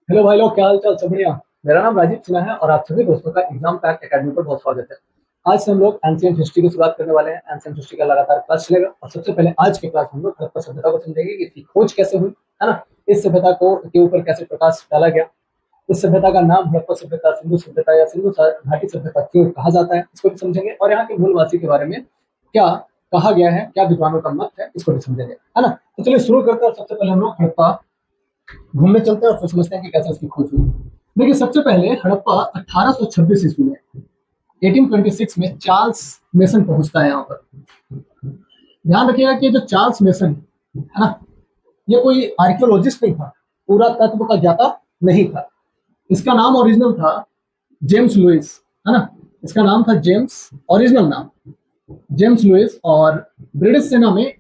Hello भाई लोग, क्या हाल चाल? सब बढ़िया। मेरा नाम राजीव सिन्हा है और आप सभी दोस्तों का एग्जाम पैक एकेडमी पर बहुत स्वागत है। आज से हम लोग एंशियंट हिस्ट्री की शुरुआत करने वाले हैं। एंशियंट हिस्ट्री का लगातार क्लास चलेगा और सबसे पहले आज की क्लास हम लोग हड़प्पा सभ्यता को समझेंगे कि इसकी खोज कैसे हुई, है ना। इस सभ्यता को के ऊपर कैसे प्रकाश डाला गया। इस सभ्यता का नाम हड़प्पा सभ्यता, सिंधु सभ्यता या सिंधु घाटी सभ्यता क्यों कहा जाता है, इसको भी समझेंगे। और यहाँ के मूलवासी के बारे में क्या कहा गया है, क्या विद्वानों का मत है, इसको भी समझेंगे, है ना। तो चलिए शुरू करते हैं। सबसे पहले हम लोग हड़प्पा घूमने चलते हैं और फिर समझते हैं कि कैसे उसकी खोज हुई। देखिए, सबसे पहले हड़प्पा 1826 ईस्वी में 1826 में चार्ल्स मेसन पहुंचता है यहाँ पर। ध्यान रखिएगा कि जो चार्ल्स मेसन है ना, ये कोई आर्कियोलॉजिस्ट नहीं था, पूरा तत्व का ज्ञाता नहीं था। इसका नाम ओरिजिनल था जेम्स लुइस, है ना। इसका नाम था जेम्स, ओरिजिनल नाम जेम्स लुइस। और ब्रिटिश सेना में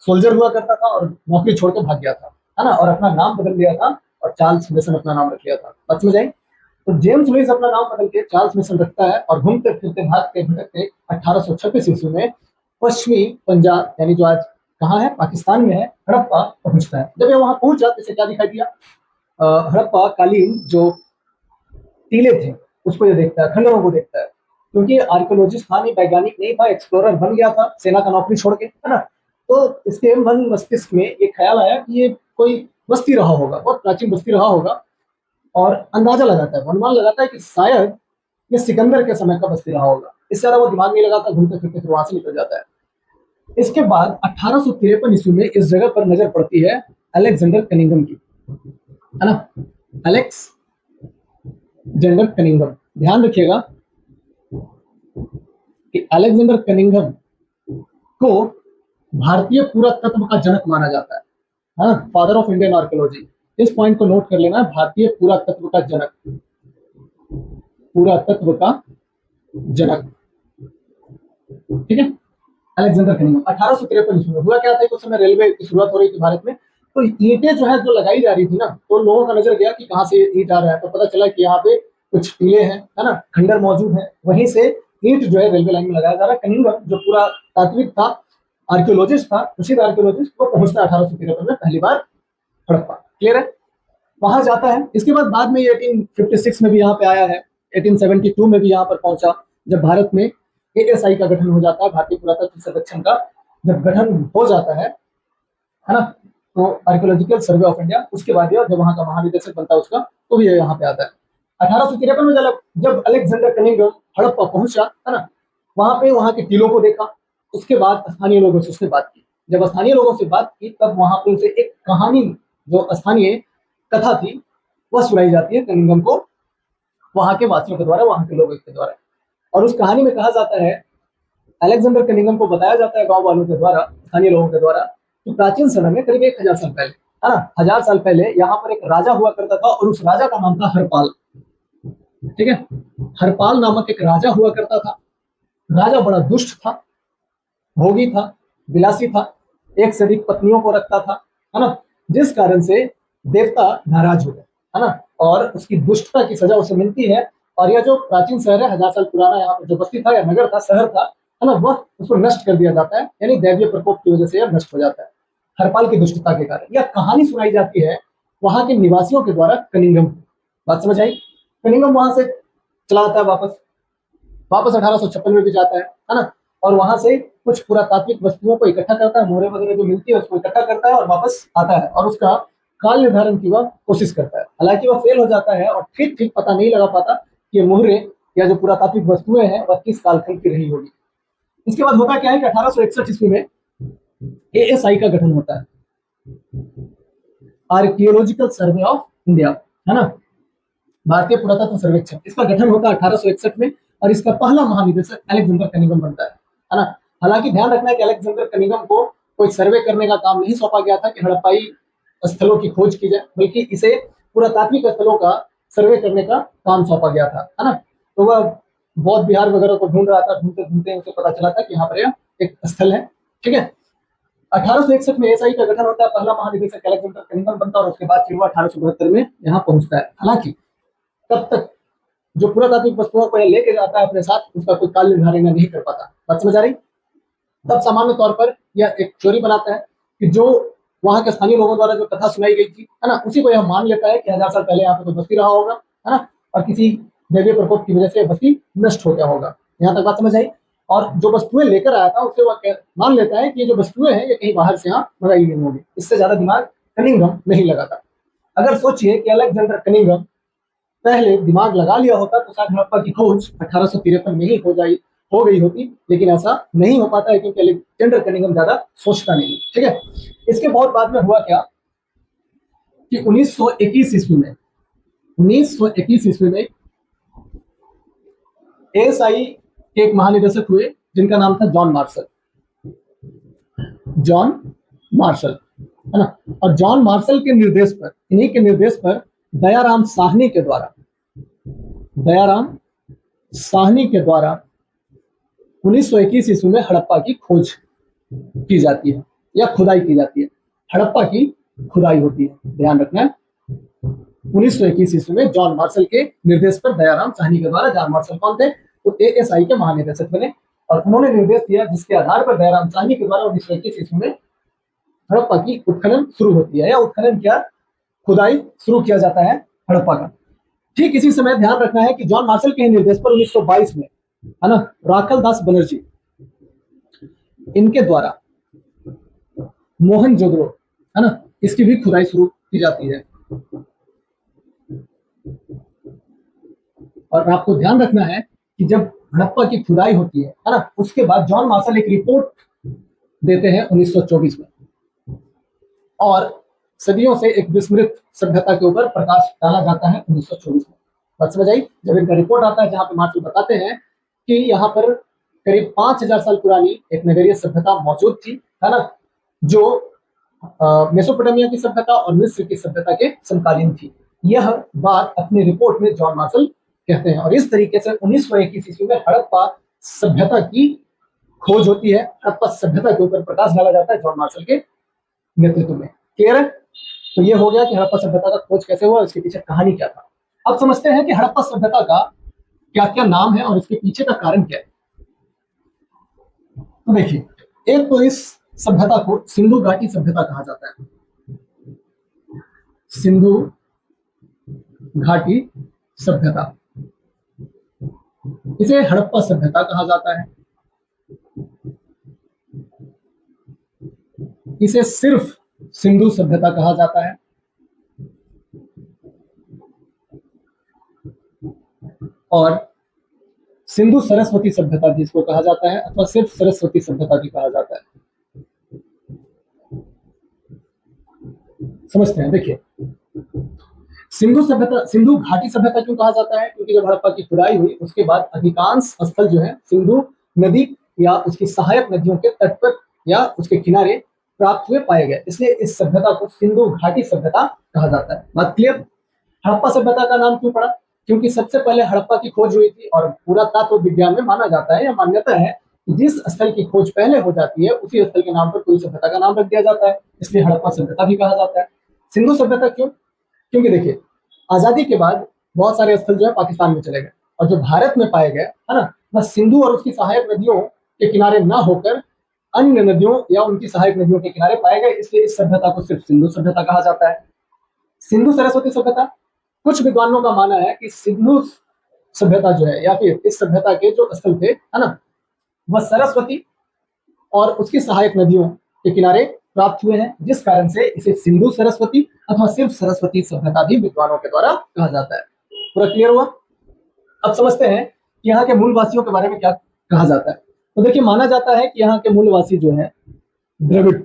सोल्जर हुआ करता था और नौकरी छोड़ के भाग गया था, है ना। और अपना नाम बदल लिया था और चार्ल्स मेसन अपना नाम रख लिया था। बात समझ आई? तो जेम्स लुइस अपना नाम बदल के चार्ल्स मेसन रखता है और घूमते फिरते भागते भटकते 1826 ईस्वी में पश्चिमी पंजाब, यानी जो आज कहाँ है, पाकिस्तान में है, हड़प्पा पहुंचता है। जब ये वहां पहुंचा तो इसे क्या दिखाई दिया? हड़प्पा कालीन जो टीले थे उसको ये देखता है, खंडरों को देखता है। क्योंकि आर्कियोलॉजिस्ट था नहीं, वैज्ञानिक नहीं था, एक्सप्लोरर बन गया था सेना का नौकरी छोड़ के, है ना। तो इसके मन मस्तिष्क में ये ख्याल आया कि ये कोई बस्ती रहा होगा, बहुत प्राचीन बस्ती रहा होगा। और अंदाजा लगाता है, अनुमान लगाता है कि शायद ये सिकंदर के समय का बस्ती रहा होगा। इससे ज्यादा वो दिमाग नहीं लगाता, घूमते फिरते फिर वहां से निकल जाता है। इसके बाद 1853 ईस्वी में इस जगह पर नजर पड़ती है अलेक्जेंडर कनिंघम की, है ना। एलेक्स जेंडर कनिंघम, ध्यान रखिएगा कि अलेक्जेंडर कनिंघम को भारतीय पुरातत्व का जनक माना जाता है, हाँ, फादर ऑफ इंडियन आर्कियोलॉजी। इस पॉइंट को नोट कर लेना, भारतीय पुरातत्व का जनक, पुरातत्व का जनक, ठीक है। अलेक्जेंडर कनिंघम 1853 ईस्वी में। हुआ क्या था, उस समय रेलवे की शुरुआत हो रही थी भारत में। तो ईंटें जो है जो लगाई जा रही थी ना, तो लोगों का नजर गया कि कहाँ से ईंट आ रहा है। तो पता चला कि यहाँ पे कुछ टीले हैं, है ना, खंडर मौजूद है। वहीं से ईंट जो है रेलवे लाइन में लगाया जा रहा है। कनिंघम जो पूरा तात्विक था, आर्कियोलॉजिस्ट था, प्रसिद्ध आर्कियोलॉजिस्ट, वो पहुंचता है 1853 में पहली बार हड़प्पा। क्लियर है? वहां जाता है। इसके बाद में 1856 में भी यहाँ पे आया है, 1872 में भी यहाँ पर पहुंचा। जब भारत में एएसआई का गठन हो जाता है, भारतीय पुरातत्व सर्वेक्षण का जब गठन हो जाता है ना, तो आर्कियोलॉजिकल सर्वे ऑफ इंडिया, उसके बाद जब वहां का महानिदेशक बनता है उसका, तो भी यहाँ पे आता है। 1853 में जब अलेक्जेंडर कनिंघम हड़प्पा पहुंचा, है ना, वहां पे वहां के टीलों को देखा। उसके बाद स्थानीय लोगों से उसने बात की। जब स्थानीय लोगों से बात की तब वहां पे उसे एक कहानी, जो स्थानीय कथा थी, वह सुनाई जाती है कनिंघम को, वहां के वासियों के द्वारा, वहां के लोगों के द्वारा। और उस कहानी में कहा जाता है, अलेक्जेंडर कनिंघम को बताया जाता है गांव वालों के द्वारा, स्थानीय लोगों के द्वारा, कि प्राचीन समय में करीब 1000 साल पहले, है ना, 1000 साल पहले यहाँ पर एक राजा हुआ करता था और उस राजा का नाम था हरपाल। ठीक है, हरपाल नामक एक राजा हुआ करता था। राजा बड़ा दुष्ट था, भोगी था, विलासी था, एक से अधिक पत्नियों को रखता था, है ना। जिस कारण से देवता नाराज हो गए, है ना, और उसकी दुष्टता की सजा उसे मिलती है। और यह जो प्राचीन शहर है, 1000 साल पुराना, यहाँ पर जो बस्ती था या नगर था, शहर था, है ना, वह उसको नष्ट कर दिया जाता है। यानी दैवीय प्रकोप की वजह से यह नष्ट हो जाता है, हरपाल की दुष्टता के कारण। यह कहानी सुनाई जाती है वहां के निवासियों के द्वारा कनिंघम। बात समझ आई? कनिंघम वहां से चला आता है वापस, 1856 में भी जाता है ना। और वहां से कुछ पुरातात्विक वस्तुओं को इकट्ठा करता है, मोहरे वगैरह जो मिलती है उसको इकट्ठा करता है और वापस आता है और उसका काल निर्धारण की वह कोशिश करता है। हालांकि वह फेल हो जाता है और ठीक ठीक पता नहीं लगा पाता कि ये मोहरे या जो पुरातात्विक वस्तुएं हैं वह किस कालखंड की रही होगी। इसके बाद होता क्या है कि 1861 ईस्वी में एएसआई का गठन होता है, आर्कियोलॉजिकल सर्वे ऑफ इंडिया, है ना, भारतीय पुरातत्व सर्वेक्षण। इसका गठन होता है 1861 में और इसका पहला महानिदेशक अलेक्जेंडर कनिंघम बनता है ना। हालांकि ध्यान रखना है कि अलेक्जेंडर कनिंघम को कोई सर्वे करने का काम नहीं सौंपा गया था कि हड़प्पाई स्थलों की खोज की जाए, बल्कि इसे पुरातात्विक स्थलों का सर्वे करने का काम सौंपा गया था, है ना। तो वह बौद्ध बिहार वगैरह को ढूंढ रहा था, ढूंढते ढूंढते उसे पता चला था कि यहाँ पर एक स्थल है। ठीक है, 1861 में एएसआई का गठन होता है, पहला महानिदेशक अलेक्जेंडर कनिंघम बनता है और उसके बाद फिर वो 1872 में यहाँ पहुंचता है। हालांकि तब तक जो पुरातात्विक वस्तुओं को लेके जाता है अपने साथ, उसका कोई काल निर्धारण नहीं कर पाता। बात समझ आ रही? तब सामान्य तौर पर यह एक थ्योरी बनाता है कि जो वहां के स्थानीय लोगों द्वारा जो कथा सुनाई गई थी, है ना, उसी को यह मान लेता है कि 1000 साल पहले यहाँ पे कोई बस्ती रहा होगा, है ना, और किसी दैवीय प्रकोप की वजह से बस्ती नष्ट हो गया होगा। यहाँ तक बात समझ आई। और जो वस्तुएं लेकर आया था उससे वह मान लेता है कि ये जो वस्तुएं हैं ये कहीं बाहर से यहाँ मंगाई गई होंगी। इससे ज्यादा दिमाग कनिंघम नहीं लगाता। अगर सोचिए कि अलेक्जेंडर कनिंघम पहले दिमाग लगा लिया होता तो शायद हड़प्पा की खोज 1853 में ही हो गई होती, लेकिन ऐसा नहीं हो पाता है क्योंकि अलेक्जेंडर कनिंघम ज्यादा सोचता नहीं। ठीक है, इसके बहुत बाद में हुआ क्या कि 1921 ईस्वी में 1921 ईस्वी में एएसआई के एक महानिदेशक हुए जिनका नाम था जॉन मार्शल। जॉन मार्शल, है ना, और जॉन मार्शल के निर्देश पर, इन्हीं के निर्देश पर दयाराम साहनी के द्वारा 1921 ईस्वी में हड़प्पा की खोज की जाती है या खुदाई की जाती है। हड़प्पा की खुदाई होती है, ध्यान रखना है। 1921 ईस्वी में जॉन मार्शल के निर्देश पर दयाराम साहनी के द्वारा, जॉन मार्शल कौन थे, तो एएसआई के महानिदेशक बने और उन्होंने निर्देश दिया जिसके आधार पर दयाराम साहनी के द्वारा 1921 ईस्वी में हड़प्पा की उत्खनन शुरू होती है या उत्खनन क्या, खुदाई शुरू किया जाता है हड़प्पा का। ठीक इसी समय ध्यान रखना है कि जॉन मार्शल के निर्देश पर 1922 में, है ना, राखल दास बनर्जी, इनके द्वारा मोहनजोदड़ो, है ना, इसकी भी खुदाई शुरू की जाती है। और आपको ध्यान रखना है कि जब हड़प्पा की खुदाई होती है ना, उसके बाद जॉन मार्शल एक रिपोर्ट देते हैं 1924 में और सदियों से एक विस्मृत सभ्यता के ऊपर प्रकाश डाला जाता है 1924 में। बात समझ आई? जब इनका रिपोर्ट आता है जहां पे मार्शल बताते हैं कि यहाँ पर करीब 5000 साल पुरानी एक नगरीय सभ्यता मौजूद थी, है ना, जो मेसोपोटामिया की सभ्यता और मिस्र की सभ्यता के समकालीन थी। यह बात अपनी रिपोर्ट में जॉन मार्शल कहते हैं और इस तरीके से 1921 ईस्वी में हड़प्पा सभ्यता की खोज होती है। हड़प्पा सभ्यता के ऊपर प्रकाश डाला जाता है जॉन मार्शल के नेतृत्व में। क्लियर है? तो ये हो गया कि हड़प्पा सभ्यता का खोज कैसे हुआ, इसके पीछे कहानी क्या था। अब समझते हैं कि हड़प्पा सभ्यता का क्या क्या नाम है और इसके पीछे का कारण क्या है। तो देखिए, एक तो इस सभ्यता को सिंधु घाटी सभ्यता कहा जाता है। सिंधु घाटी सभ्यता, इसे हड़प्पा सभ्यता कहा जाता है। इसे सिर्फ सिंधु सभ्यता कहा जाता है और सिंधु सरस्वती सभ्यता भी इसको कहा जाता है अथवा सिर्फ सरस्वती सभ्यता भी कहा जाता है। समझते हैं? देखिए, सिंधु सभ्यता, सिंधु घाटी सभ्यता क्यों कहा जाता है? क्योंकि जब हड़प्पा की खुदाई हुई उसके बाद अधिकांश स्थल जो है सिंधु नदी या उसकी सहायक नदियों के तट पर या उसके किनारे प्राप्त हुए पाए गए, इसलिए इस सभ्यता को सिंधु घाटी सभ्यता कहा जाता है। बात क्लियर? हड़प्पा सभ्यता का नाम क्यों पड़ा? क्योंकि सबसे पहले हड़प्पा की खोज हुई थी और पुरातत्व विज्ञान में माना जाता है या मान्यता है कि जिस स्थल की खोज पहले हो जाती है उसी स्थल के नाम पर पूरी सभ्यता का नाम रख दिया जाता है, इसलिए हड़प्पा सभ्यता भी कहा जाता है। सिंधु सभ्यता क्यों? क्योंकि देखिए, आजादी के बाद बहुत सारे स्थल जो है पाकिस्तान में चले गए और जो भारत में पाए गए, है ना, वह सिंधु और उसकी सहायक नदियों के किनारे ना होकर अन्य नदियों या उनकी सहायक नदियों के किनारे पाए गए, इसलिए इस सभ्यता को सिर्फ सिंधु सभ्यता कहा जाता है। सिंधु सरस्वती सभ्यता, कुछ विद्वानों का मानना है कि सिंधु सभ्यता जो है या फिर इस सभ्यता के जो स्थल थे, है ना, वह सरस्वती और उसकी सहायक नदियों के किनारे प्राप्त हुए हैं, जिस कारण से इसे सिंधु सरस्वती अथवा सिर्फ सरस्वती सभ्यता भी विद्वानों के द्वारा कहा जाता है। पूरा क्लियर हुआ? अब समझते हैं कि यहाँ के मूलवासियों के बारे में क्या कहा जाता है। तो देखिए, माना जाता है कि यहाँ के मूलवासी जो है द्रविड़।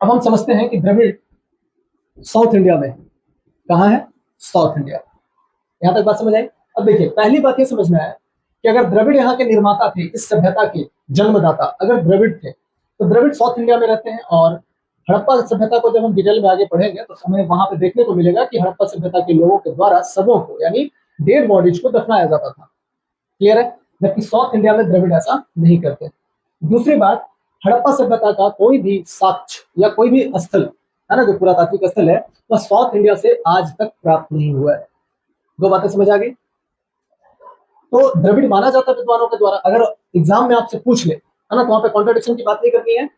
अब हम समझते हैं कि द्रविड़ साउथ इंडिया में, कहाँ है? South India. यहां तक बात समझ आई? अब देखिए, पहली बात यह समझना है कि अगर द्रविड़ यहाँ के निर्माता थे, इस सभ्यता के जन्मदाता अगर द्रविड़ थे, तो द्रविड़ साउथ इंडिया में रहते हैं और हड़प्पा सभ्यता को जब हम डिटेल में आगे पढ़ेंगे तो हमें वहां पे देखने को मिलेगा कि हड़प्पा सभ्यता के लोगों के द्वारा शवों को यानी डेड बॉडीज को दफनाया जाता था। क्लियर है? जबकि साउथ इंडिया में द्रविड़ ऐसा नहीं करते। दूसरी बात, हड़प्पा सभ्यता का कोई भी साक्ष्य या कोई भी स्थल, है ना, जो पुरातात्विक स्थल है, वह साउथ इंडिया से आज तक प्राप्त नहीं हुआ है। दो बातें समझ आ गई? तो द्रविड़ माना जाता है विद्वानों के द्वारा। अगर एग्जाम में आपसे पूछ ले, है ना, तो वहां पे कॉन्ट्रडिक्शन की बात नहीं करनी है।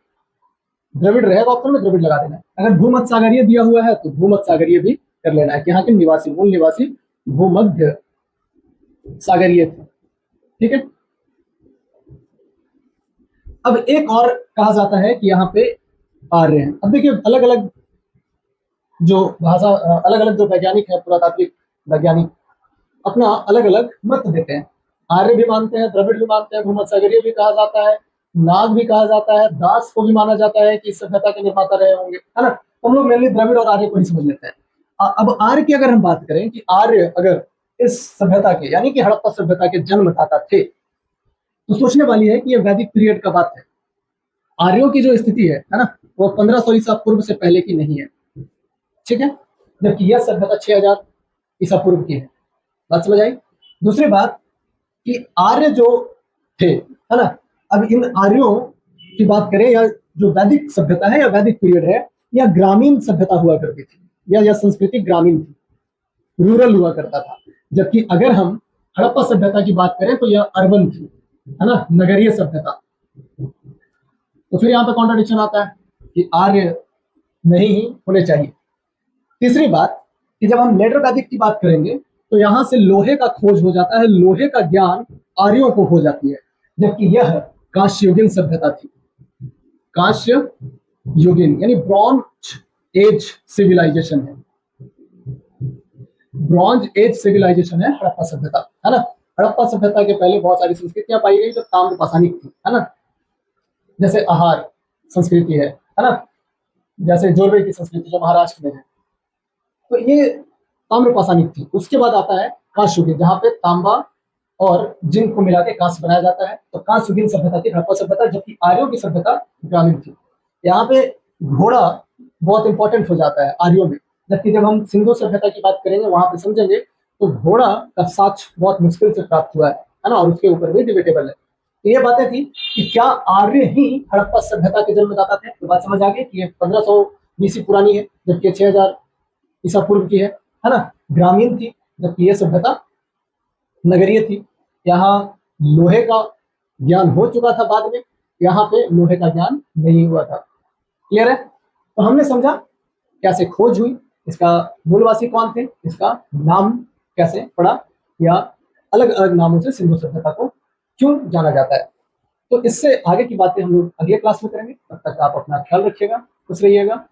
द्रविड़ रहेगा ऑप्शन में, द्रविड़ लगा देना है। अगर भूमध्य सागरीय दिया हुआ है तो भूमध्य सागरीय भी कर लेना है कि यहाँ के निवासी, मूल निवासी भूमध्य सागरीय थे। ठीक है। अब एक और कहा जाता है कि यहाँ पे आर्य हैं। अब देखिए अलग अलग जो भाषा, अलग अलग जो वैज्ञानिक है, पुरातात्विक वैज्ञानिक अपना अलग अलग मत देते हैं। आर्य भी मानते हैं, द्रविड़ भी मानते हैं, भूमध्य सागरीय भी कहा जाता है, नाग भी कहा जाता है, दास को भी माना जाता है कि सभ्यता के निर्माता रहे होंगे, है ना। हम लोग मेनली द्रविड़ और आर्य को ही समझ लेते हैं। अब आर्य की अगर हम बात करें कि आर्य अगर इस सभ्यता के यानी कि हड़प्पा सभ्यता के जन्मदाता थे, तो सोचने वाली है कि ये वैदिक पीरियड का बात है। आर्यों की जो स्थिति है ना, वो 1500 ईसा पूर्व से पहले की नहीं है। ठीक है। जबकि यह सभ्यता 6000 ईसा पूर्व की है। बात समझ आई। दूसरी बात कि आर्य जो थे, है ना, अब इन आर्यों की बात करें, या जो वैदिक सभ्यता है या वैदिक पीरियड है, या ग्रामीण सभ्यता हुआ करती थी, या यह संस्कृति ग्रामीण थी, रूरल हुआ करता था। जबकि अगर हम हड़प्पा सभ्यता की बात करें तो यह अर्बन थी, है ना, नगरीय सभ्यता। तो फिर यहाँ पे कॉन्ट्रडिक्शन आता है कि आर्य नहीं ही होने चाहिए। तीसरी बात कि जब हम लेटर वैदिक की बात करेंगे तो यहां से लोहे का खोज हो जाता है, लोहे का ज्ञान आर्यों को हो जाती है। जबकि यह कांस्ययुगीन सभ्यता थी, कांस्य युगीन यानी ब्रॉन्ज एज सिविलाइजेशन है, ब्रॉन्ज एज सिविलाइजेशन है हड़प्पा सभ्यता, है ना। हड़प्पा सभ्यता के पहले बहुत सारी संस्कृतियां पाई गई जो ताम्र पाषाणिक थी, है ना। जैसे आहार संस्कृति है ना, जैसे जोरवे की संस्कृति जो महाराष्ट्र में है, तो ये ताम्र पाषाणिक थी। उसके बाद आता है कांस्ययुगीन, जहाँ पे तांबा और जिंक को मिला के कांस्य बनाया जाता है। तो कांस्ययुगीन सभ्यता थी हड़प्पा सभ्यता, जबकि आर्यों की सभ्यता ग्रामीण थी। यहाँ पे घोड़ा बहुत इंपॉर्टेंट हो जाता है आर्यों में, जबकि जब हम सिंधु सभ्यता की बात करेंगे वहां पे समझेंगे तो घोड़ा का साक्ष्य बहुत मुश्किल से प्राप्त हुआ है ना, और उसके ऊपर भी डिबेटेबल है। तो ये बातें थी कि क्या आर्य ही हड़प्पा सभ्यता के जन्मदाता थे। तो बात समझ आ गई कि ये 1500 बीसी पुरानी है, जबकि 6000 ईसा पूर्व की है ना, ग्रामीण थी, जबकि यह सभ्यता नगरीय थी। यहाँ लोहे का ज्ञान हो चुका था बाद में, यहाँ पे लोहे का ज्ञान नहीं हुआ था। क्लियर है। तो हमने समझा कैसे खोज हुई, इसका मूलवासी कौन थे, इसका नाम कैसे पड़ा, या अलग अलग नामों से सिंधु सभ्यता को क्यों जाना जाता है। तो इससे आगे की बातें हम लोग अगले क्लास में करेंगे। तब तक आप अपना ख्याल रखिएगा, खुश रहिएगा।